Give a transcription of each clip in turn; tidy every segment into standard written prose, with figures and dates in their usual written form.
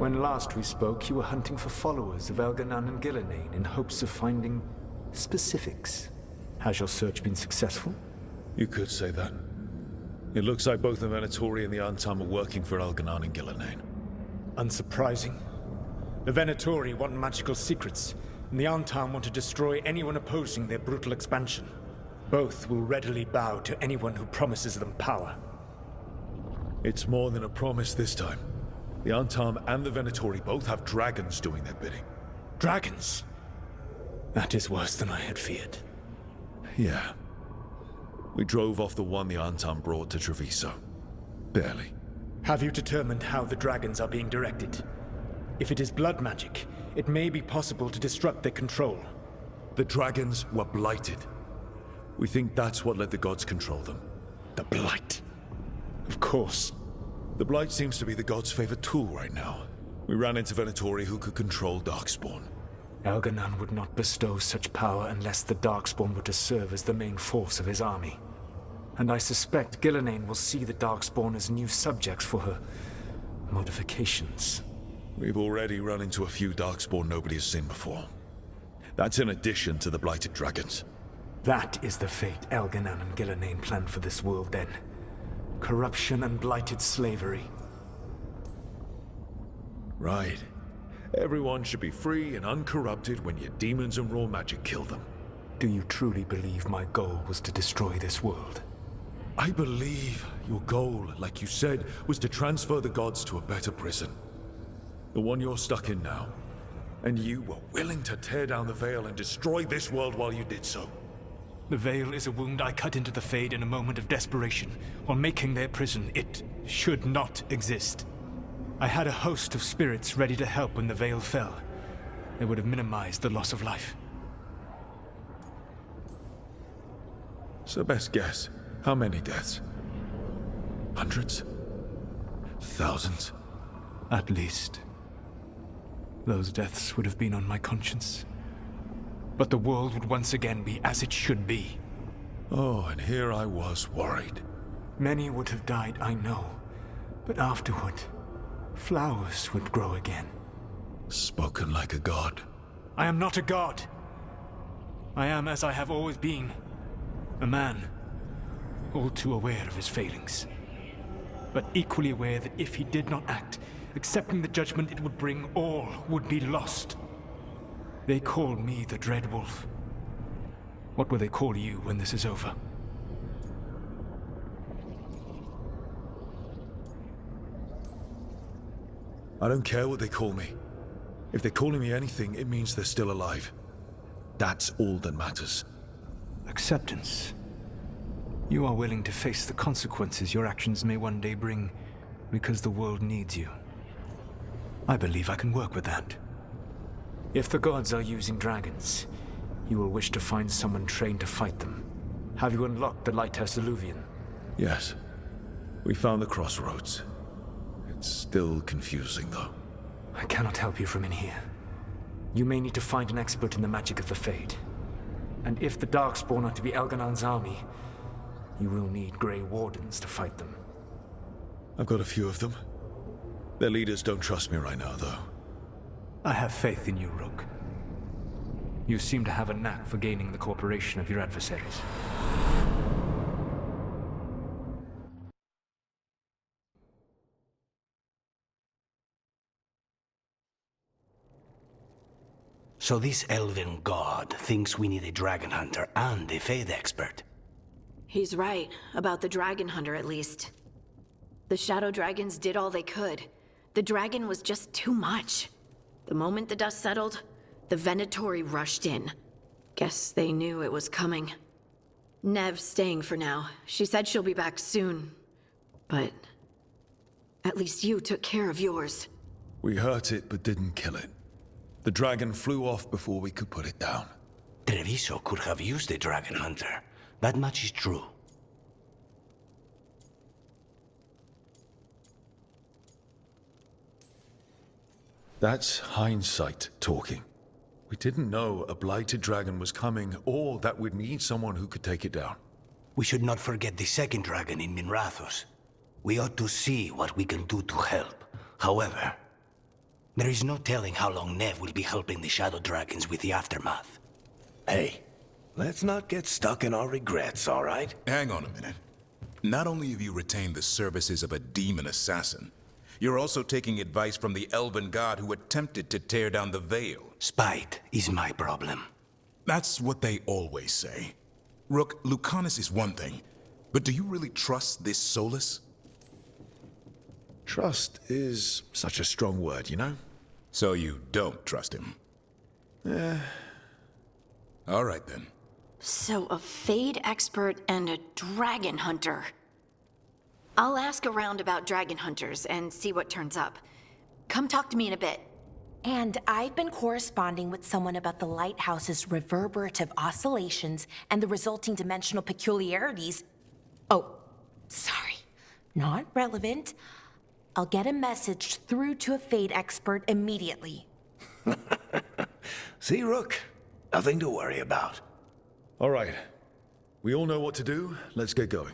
When last we spoke, you were hunting for followers of Elganan and Gillenane in hopes of finding specifics. Has your search been successful? You could say that. It looks like both the Venatori and the Antam are working for Elganan and Gillenane. Unsurprising. The Venatori want magical secrets, and the Antam want to destroy anyone opposing their brutal expansion. Both will readily bow to anyone who promises them power. It's more than a promise this time. The Antam and the Venatori both have dragons doing their bidding. Dragons? That is worse than I had feared. Yeah. We drove off the one the Antam brought to Treviso. Barely. Have you determined how the dragons are being directed? If it is blood magic, it may be possible to disrupt their control. The dragons were blighted. We think that's what let the gods control them. The Blight. Of course. The Blight seems to be the gods' favorite tool right now. We ran into Venatori who could control Darkspawn. Elganan would not bestow such power unless the Darkspawn were to serve as the main force of his army. And I suspect Gillenane will see the Darkspawn as new subjects for her modifications. We've already run into a few Darkspawn nobody has seen before. That's in addition to the blighted dragons. That is the fate Elganan and Gillenane planned for this world then. Corruption and blighted slavery. Right. Everyone should be free and uncorrupted when your demons and raw magic kill them. Do you truly believe my goal was to destroy this world? I believe your goal, like you said, was to transfer the gods to a better prison. The one you're stuck in now. And you were willing to tear down the Veil and destroy this world while you did so. The Veil is a wound I cut into the Fade in a moment of desperation, while making their prison. It should not exist. I had a host of spirits ready to help when the Veil fell. They would have minimized the loss of life. So best guess, how many deaths? Hundreds? Thousands? At least. Those deaths would have been on my conscience. But the world would once again be as it should be. Oh, and here I was worried. Many would have died, I know. But afterward, flowers would grow again. Spoken like a god. I am not a god. I am as I have always been. A man. All too aware of his failings. But equally aware that if he did not act, accepting the judgment it would bring, all would be lost. They call me the Dread Wolf. What will they call you when this is over? I don't care what they call me. If they're calling me anything, it means they're still alive. That's all that matters. Acceptance. You are willing to face the consequences your actions may one day bring, because the world needs you. I believe I can work with that. If the gods are using dragons, you will wish to find someone trained to fight them. Have you unlocked the Lighthouse Illuvian? Yes. We found the crossroads. It's still confusing, though. I cannot help you from in here. You may need to find an expert in the magic of the Fade. And if the Darkspawn are to be Elganan's army, you will need Grey Wardens to fight them. I've got a few of them. Their leaders don't trust me right now, though. I have faith in you, Rook. You seem to have a knack for gaining the cooperation of your adversaries. So this elven god thinks we need a dragon hunter and a Fade expert. He's right, about the dragon hunter at least. The shadow dragons did all they could. The dragon was just too much. The moment the dust settled, the Venatori rushed in. Guess they knew it was coming. Nev's staying for now. She said she'll be back soon. But at least you took care of yours. We hurt it, but didn't kill it. The dragon flew off before we could put it down. Treviso could have used a dragon hunter. That much is true. That's hindsight talking. We didn't know a blighted dragon was coming, or that we'd need someone who could take it down. We should not forget the second dragon in Minrathos. We ought to see what we can do to help. However, There is no telling how long Nev will be helping the Shadow Dragons with the aftermath. Hey, let's not get stuck in our regrets, all right? Hang on a minute. Not only have you retained the services of a demon assassin, you're also taking advice from the Elven god who attempted to tear down the Veil. Spite is my problem. That's what they always say. Rook, Lucanus is one thing, but do you really trust this Solas? Trust is such a strong word, you know? So you don't trust him? All right then. So a Fade expert and a dragon hunter. I'll ask around about dragon hunters and see what turns up. Come talk to me in a bit. And I've been corresponding with someone about the lighthouse's reverberative oscillations and the resulting dimensional peculiarities. Oh, sorry. Not relevant. I'll get a message through to a Fade expert immediately. See, Rook? Nothing to worry about. All right. We all know what to do. Let's get going.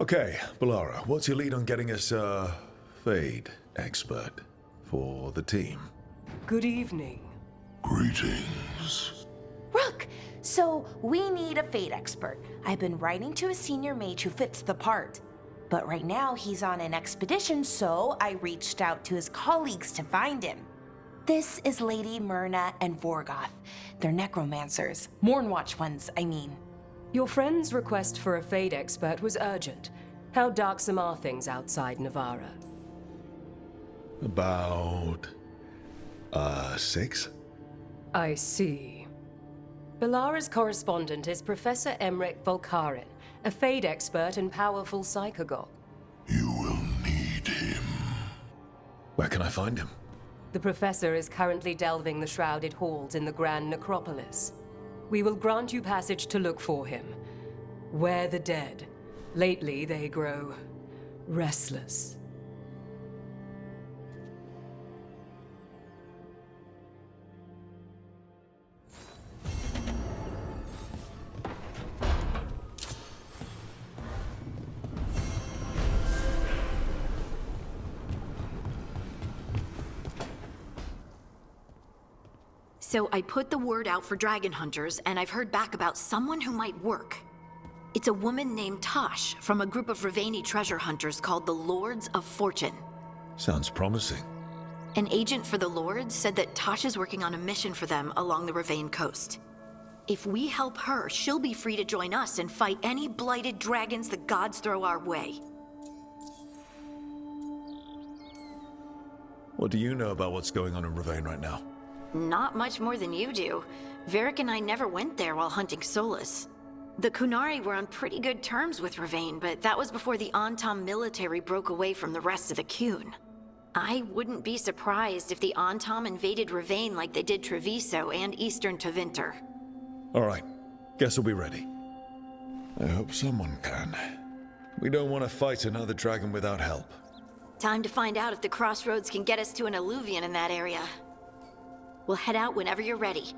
Okay, Balara, what's your lead on getting us a Fade expert for the team? Good evening. Greetings. Rook! So, we need a Fade expert. I've been writing to a senior mage who fits the part. But right now, he's on an expedition, so I reached out to his colleagues to find him. This is Lady Myrna and Vorgoth. They're necromancers. Mournwatch ones, I mean. Your friend's request for a Fade expert was urgent. How darksome are things outside Navarra? About... 6? I see. Balara's correspondent is Professor Emmerich Volkarin, a Fade expert and powerful psychagogue. You will need him. Where can I find him? The professor is currently delving the shrouded halls in the Grand Necropolis. We will grant you passage to look for him. Where the dead. Lately, they grow restless. So I put the word out for dragon hunters, and I've heard back about someone who might work. It's a woman named Tosh from a group of Raveni treasure hunters called the Lords of Fortune. Sounds promising. An agent for the Lords said that Tosh is working on a mission for them along the Ravane coast. If we help her, she'll be free to join us and fight any blighted dragons the gods throw our way. What do you know about what's going on in Ravane right now? Not much more than you do. Varric and I never went there while hunting Solas. The Kunari were on pretty good terms with Ravane, but that was before the Antam military broke away from the rest of the Kun. I wouldn't be surprised if the Antam invaded Ravane like they did Treviso and Eastern Tevinter. All right. Guess we'll be ready. I hope someone can. We don't want to fight another dragon without help. Time to find out if the crossroads can get us to an alluvion in that area. We'll head out whenever you're ready.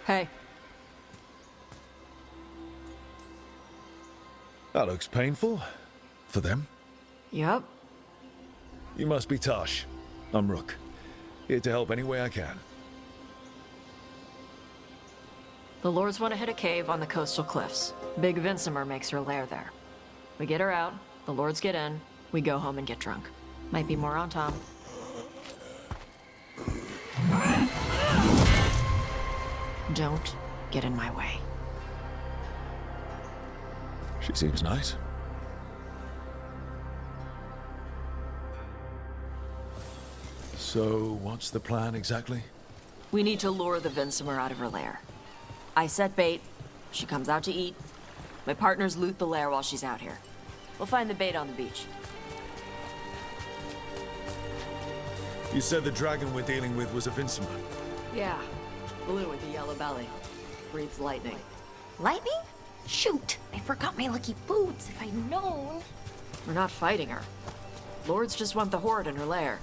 Hey. That looks painful. For them. Yup. You must be Tosh. I'm Rook. Here to help any way I can. The Lords want to hit a cave on the coastal cliffs. Big Vinsimer makes her lair there. We get her out, the Lords get in, we go home and get drunk. Might be more on Tom. Don't get in my way. She seems nice. So, what's the plan exactly? We need to lure the Vinsimer out of her lair. I set bait, she comes out to eat. My partners loot the lair while she's out here. We'll find the bait on the beach. You said the dragon we're dealing with was a Vinsimer. Yeah, blue with a yellow belly. Breathes lightning. Lightning? Shoot, I forgot my lucky boots. If I'd known. We're not fighting her. Lords just want the horde in her lair.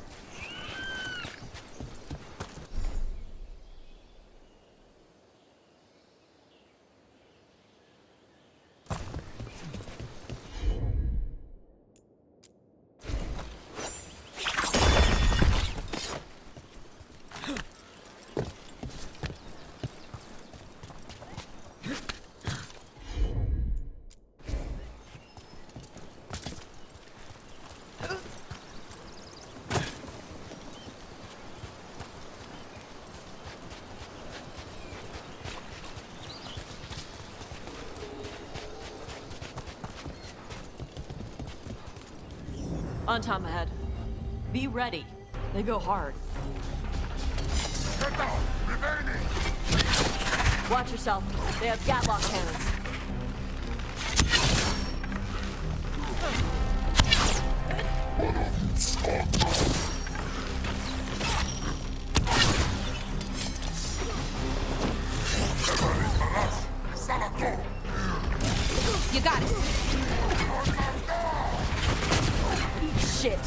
On Tom ahead. Be ready. They go hard. Get down! Remaining! Watch yourself. They have gatlock cannons. You got it. Shit.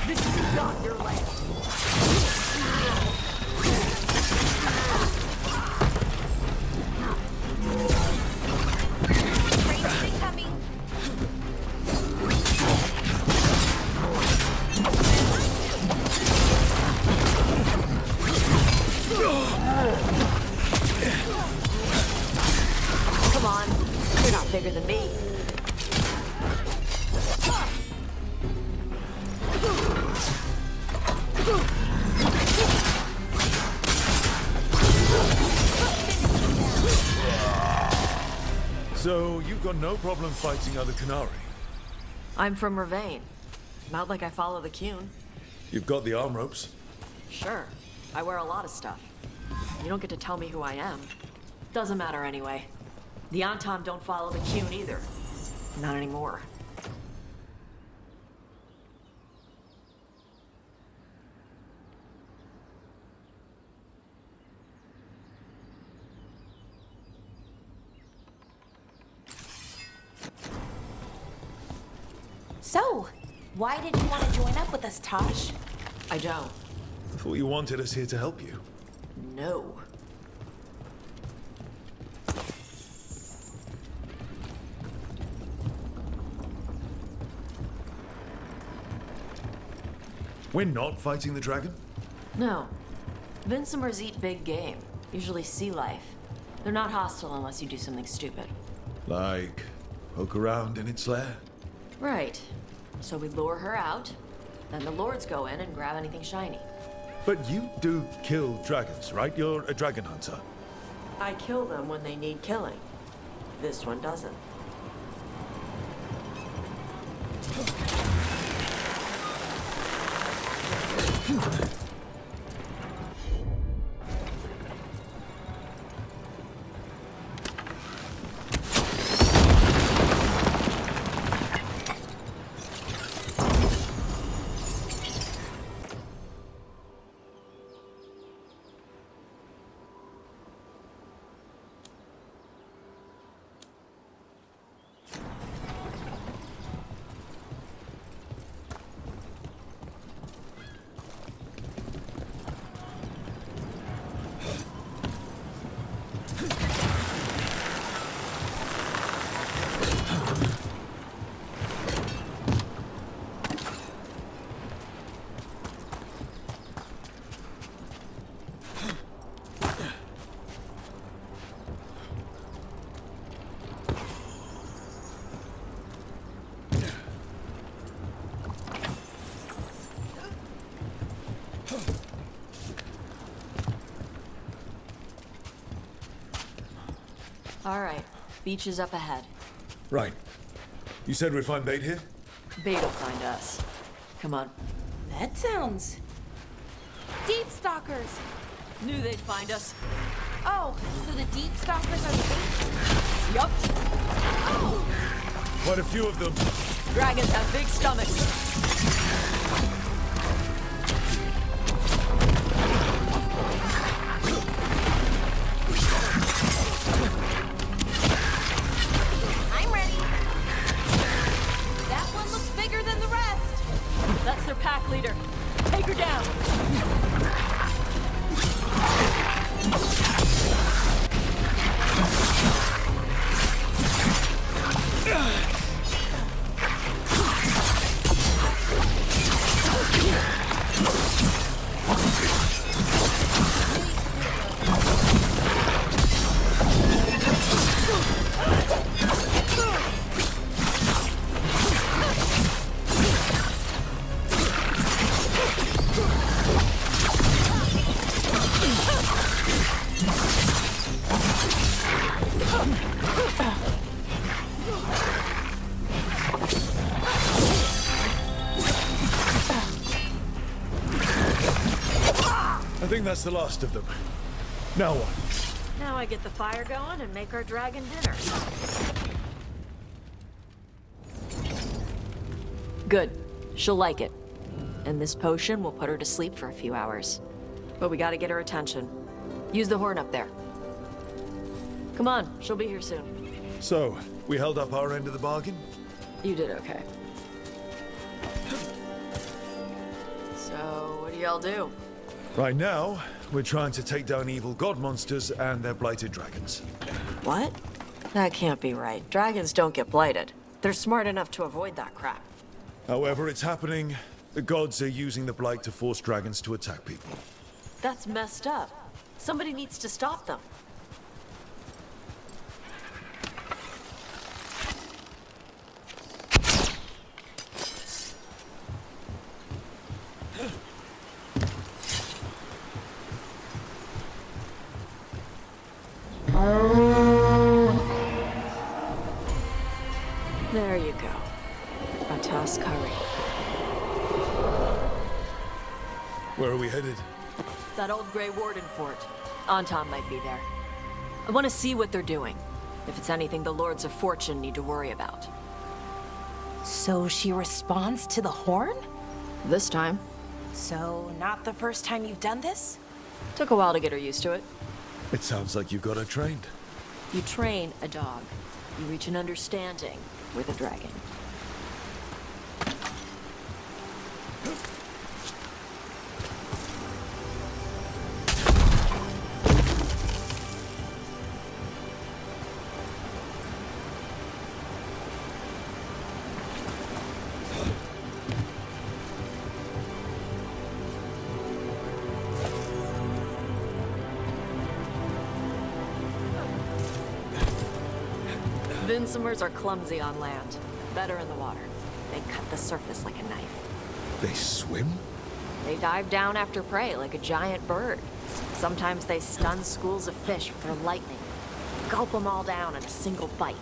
This is not your land. Raiders incoming. Come on. You're not bigger than me. So, you've got no problem fighting other Canary? I'm from Ravane. Not like I follow the Cune. You've got the arm ropes? Sure. I wear a lot of stuff. You don't get to tell me who I am. Doesn't matter anyway. The Antom don't follow the Cune either. Not anymore. So, why did you want to join up with us, Tosh? I don't. I thought you wanted us here to help you. No. We're not fighting the dragon? No. Vinsimers eat big game, usually sea life. They're not hostile unless you do something stupid. Like, poke around in its lair? Right. So we lure her out, then the Lords go in and grab anything shiny. But you do kill dragons, right? You're a dragon hunter. I kill them when they need killing. This one doesn't. All right, beach is up ahead. Right. You said we'd find bait here? Bait'll find us. Come on. That sounds... Deep stalkers! Knew they'd find us. Oh, so the deep stalkers are the bait? Yup. Quite a few of them. Dragons have big stomachs. I'm ready. That one looks bigger than the rest. That's their pack leader. Take her down. I think that's the last of them. Now what? Now I get the fire going and make our dragon dinner. Good. She'll like it. And this potion will put her to sleep for a few hours. But we gotta get her attention. Use the horn up there. Come on, she'll be here soon. So, we held up our end of the bargain? You did okay. So, what do y'all do? Right now, we're trying to take down evil god monsters and their blighted dragons. What? That can't be right. Dragons don't get blighted. They're smart enough to avoid that crap. However it's happening, the gods are using the blight to force dragons to attack people. That's messed up. Somebody needs to stop them. There you go. A toss curry. Where are we headed? That old Grey Warden fort. Anton might be there. I want to see what they're doing. If it's anything the Lords of Fortune need to worry about. So she responds to the horn? This time. So, not the first time you've done this? Took a while to get her used to it. It sounds like you got her trained. You train a dog. You reach an understanding with a dragon. Vinsomers are clumsy on land, better in the water. They cut the surface like a knife. They swim? They dive down after prey like a giant bird. Sometimes they stun schools of fish with their lightning. Gulp them all down in a single bite.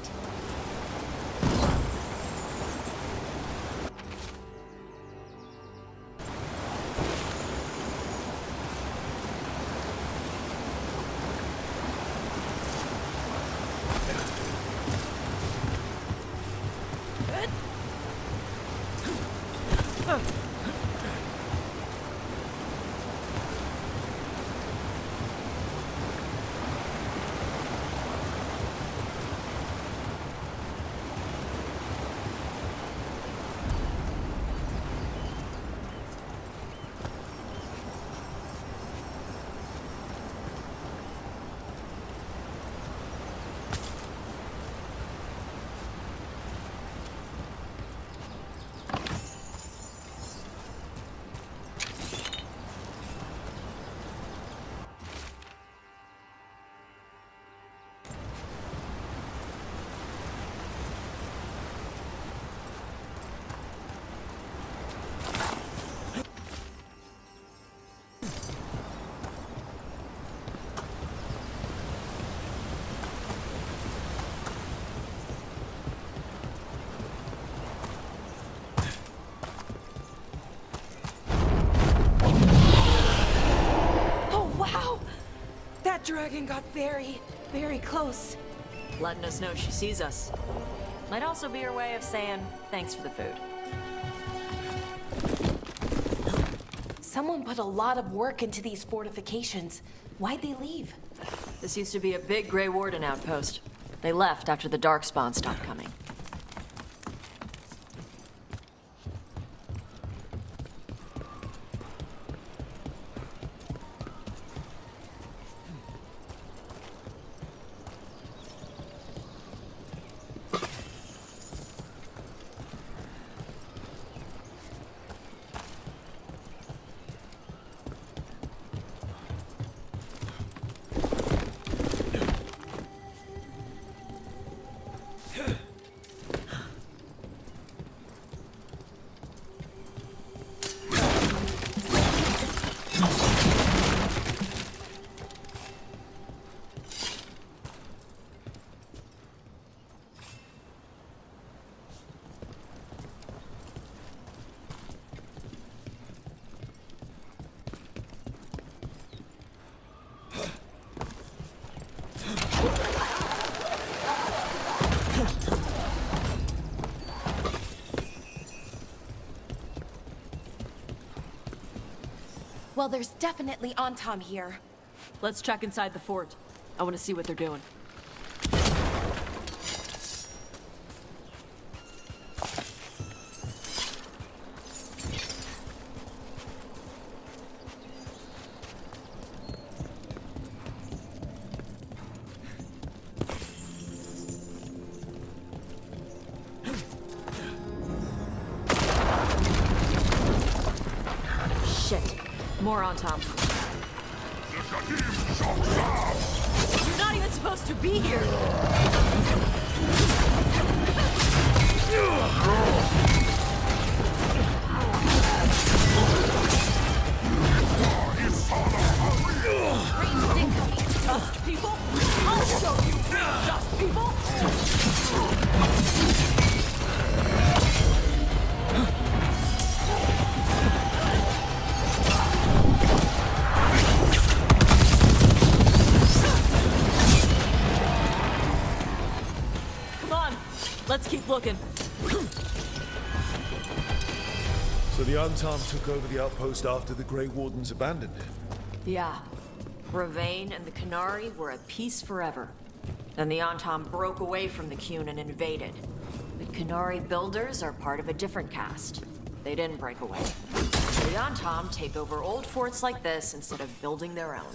dragon got very, very close. Letting us know she sees us. Might also be her way of saying thanks for the food. Someone put a lot of work into these fortifications. Why'd they leave? This used to be a big Grey Warden outpost. They left after the Darkspawn stopped coming. Well, there's definitely Antam here. Let's check inside the fort. I want to see what they're doing. More on Tom. You're not even supposed to be here! Dust people? I'll show you! Dust people! Let's keep looking. So the Antam took over the outpost after the Grey Wardens abandoned it? Yeah. Ravane and the Qunari were at peace forever. Then the Antam broke away from the Qun and invaded. The Qunari builders are part of a different caste. They didn't break away. The Antam take over old forts like this instead of building their own.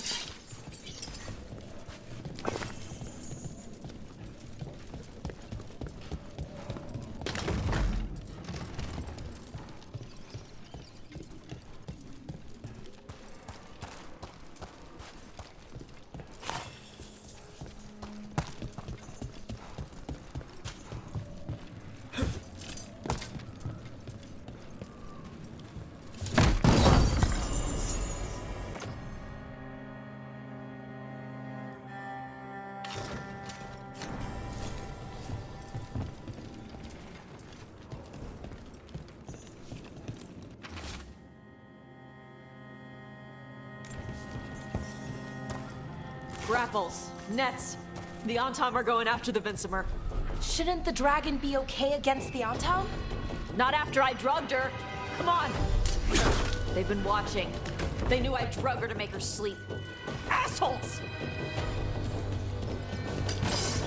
Grapples, nets. The Antam are going after the Vinsimer. Shouldn't the dragon be okay against the Antam? Not after I drugged her. Come on. They've been watching. They knew I drug her to make her sleep. Assholes!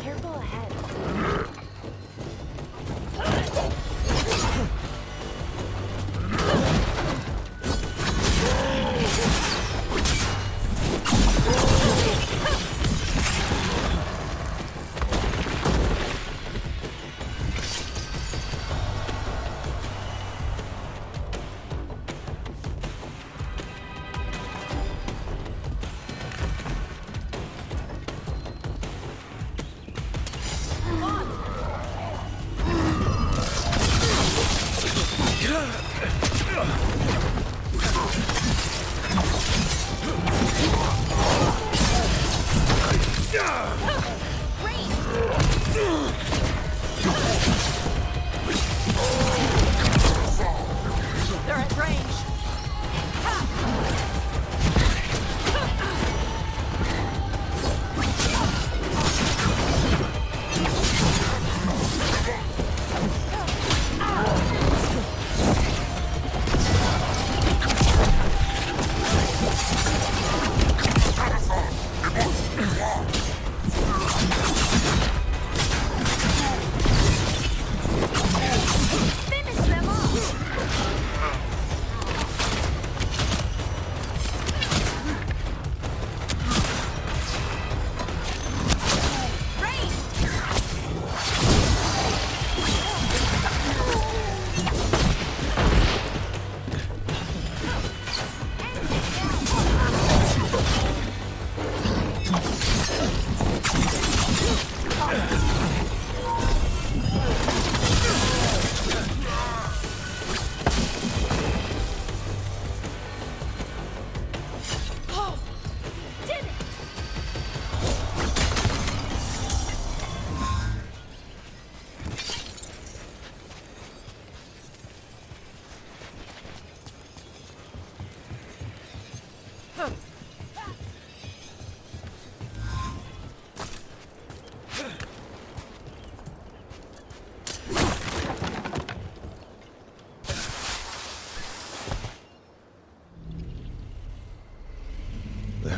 Careful ahead. Come on!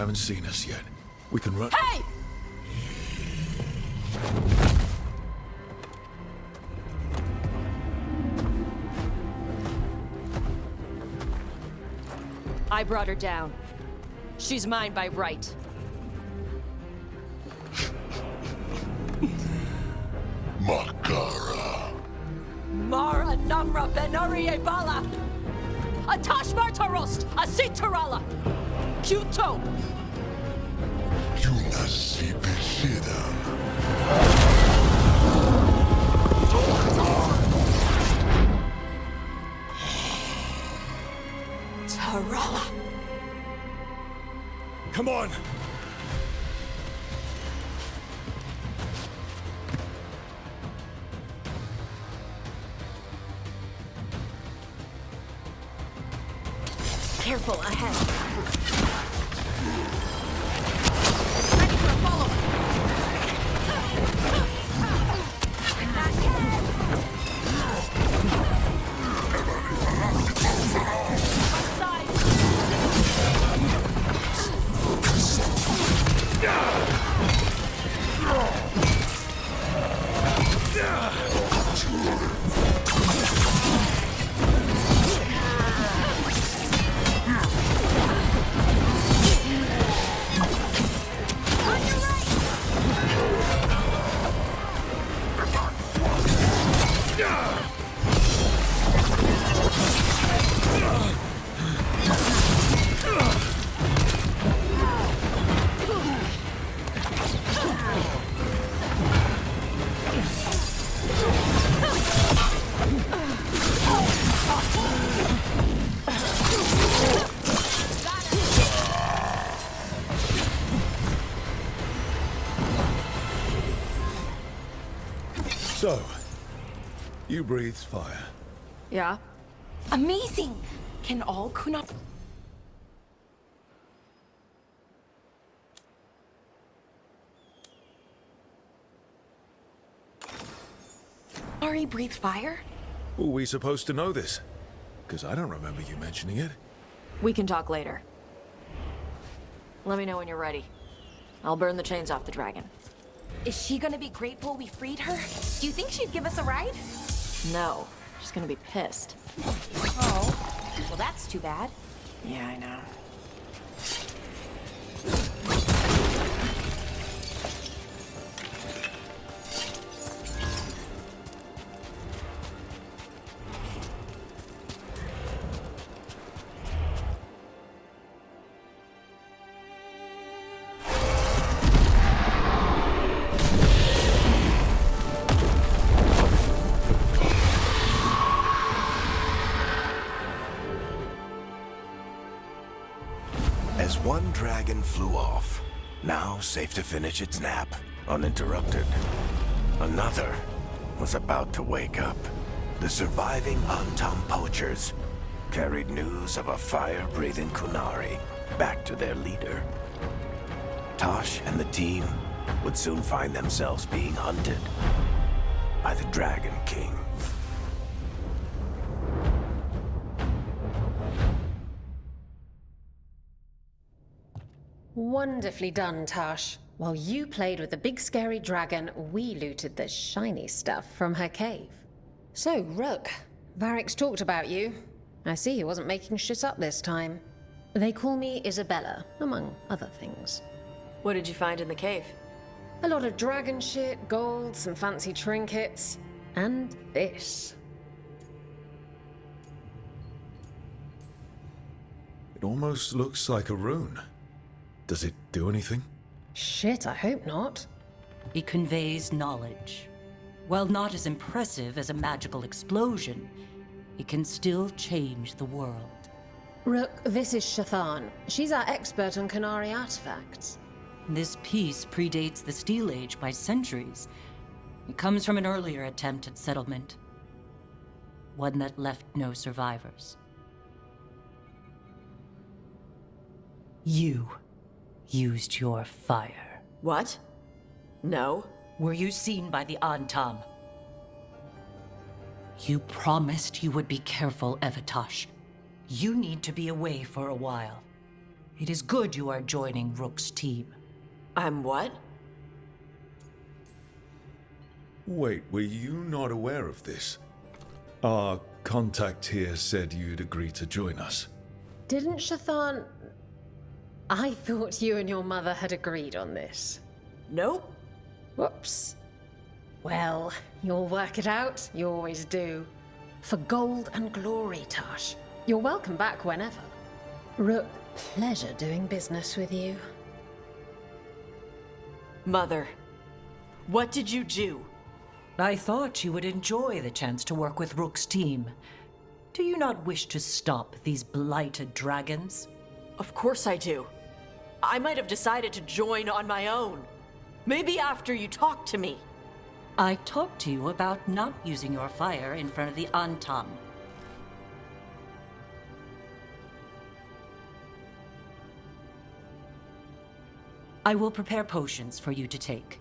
haven't seen us yet. We can run. Hey! I brought her down. She's mine by right. Makara. Mara Namra Benori Ebala! Atash Martarost! Asitarala! Kyuto! Yunasi Beshidam. Tarala! Come on! Careful ahead. So, you breathed fire. Yeah? Amazing! Can all Kunari... breathe fire? Were we supposed to know this? Because I don't remember you mentioning it. We can talk later. Let me know when you're ready. I'll burn the chains off the dragon. Is she gonna be grateful we freed her? Do you think she'd give us a ride? No, she's gonna be pissed. Oh, well that's too bad. Yeah, I know. As one dragon flew off, now safe to finish its nap, uninterrupted, another was about to wake up. The surviving Antam poachers carried news of a fire-breathing Kunari back to their leader. Tosh and the team would soon find themselves being hunted by the Dragon King. Wonderfully done, Tash. While you played with the big scary dragon, we looted the shiny stuff from her cave. So, Rook, Varric's talked about you. I see he wasn't making shit up this time. They call me Isabella, among other things. What did you find in the cave? A lot of dragon shit, gold, some fancy trinkets, and this. It almost looks like a rune. Does it do anything? Shit, I hope not. It conveys knowledge. While not as impressive as a magical explosion, it can still change the world. Rook, this is Shathan. She's our expert on Kunari artifacts. This piece predates the Steel Age by centuries. It comes from an earlier attempt at settlement. One that left no survivors. You used your fire. What? No. Were you seen by the Antam? You promised you would be careful, Evatosh. You need to be away for a while. It is good you are joining Rook's team. I'm what? Wait, were you not aware of this? Our contact here said you'd agree to join us. Didn't Shathan... I thought you and your mother had agreed on this. Nope. Whoops. Well, you'll work it out. You always do. For gold and glory, Tosh. You're welcome back whenever. Rook, pleasure doing business with you. Mother, what did you do? I thought you would enjoy the chance to work with Rook's team. Do you not wish to stop these blighted dragons? Of course I do. I might have decided to join on my own. Maybe after you talked to me. I talked to you about not using your fire in front of the Antam. I will prepare potions for you to take.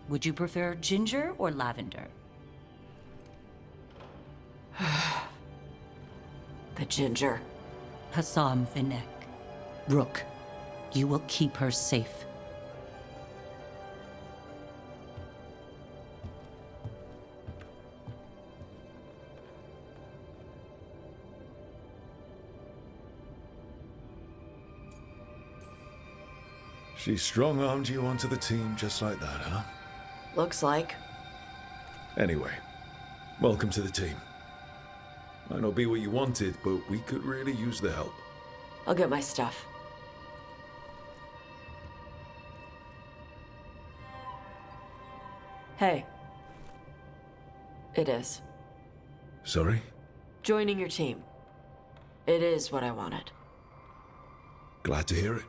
Would you prefer ginger or lavender? The ginger. Hassam Vinek. Rook, you will keep her safe. She strong-armed you onto the team just like that, huh? Looks like. Anyway, welcome to the team. Might not be what you wanted, but we could really use the help. I'll get my stuff. Hey. It is. Sorry? Joining your team. It is what I wanted. Glad to hear it.